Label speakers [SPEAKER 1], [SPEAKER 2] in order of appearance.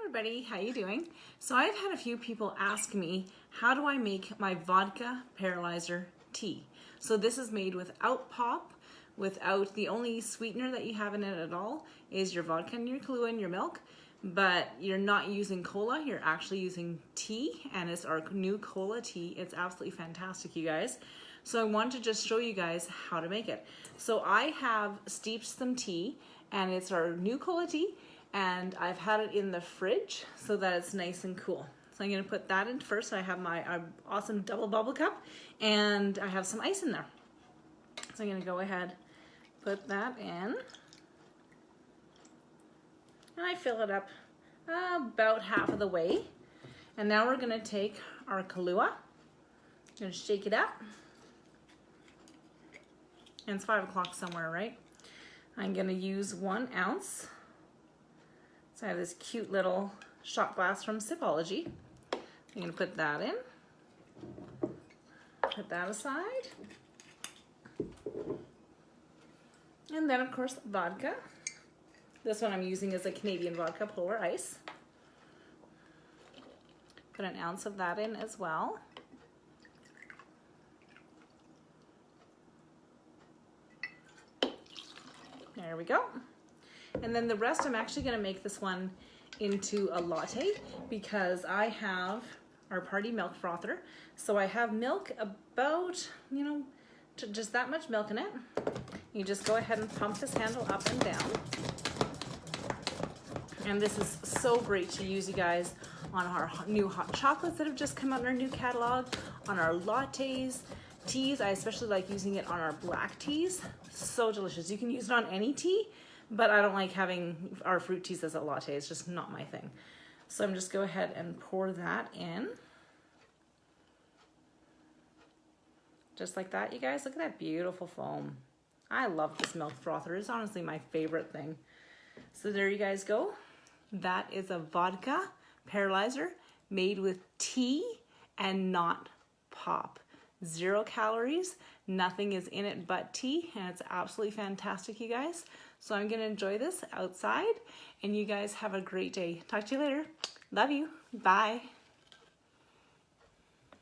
[SPEAKER 1] everybody, how you doing? So I've had a few people ask me, how do I make my vodka paralyzer tea? So this is made without pop, without the only sweetener that you have in it at all is your vodka and your Kahlua and your milk, but you're not using cola, you're actually using tea, and it's our new cola tea. It's absolutely fantastic, you guys. So I want to just show you guys how to make it. So I have steeped some tea, and it's our new cola tea, and I've had it in the fridge so that it's nice and cool. So I'm gonna put that in first. So I have my awesome double bubble cup, and I have some ice in there. So I'm gonna go ahead, put that in, and I fill it up about half of the way. And now we're gonna take our Kahlua, gonna shake it up. And it's 5 o'clock somewhere, right? I'm gonna use 1 ounce. So I have this cute little shot glass from Sipology. I'm gonna put that in. Put that aside. And then of course, vodka. This one I'm using is a Canadian vodka polar ice. Put 1 ounce of that in as well. There we go. And then the rest, I'm actually gonna make this one into a latte because I have our party milk frother. So I have milk about, just that much milk in it. You just go ahead and pump this handle up and down. And this is so great to use, you guys, on our new hot chocolates that have just come out in our new catalog, on our lattes, teas. I especially like using it on our black teas. So delicious. You can use it on any tea, but I don't like having our fruit teas as a latte. It's just not my thing. So I'm just go ahead and pour that in. Just like that, you guys. Look at that beautiful foam. I love this milk frother. It's honestly my favorite thing. So there you guys go. That is a vodka paralyzer made with tea and not pop. 0 calories, nothing is in it but tea, and it's absolutely fantastic, you guys. So I'm gonna enjoy this outside, and you guys have a great day. Talk to you later. Love you. Bye.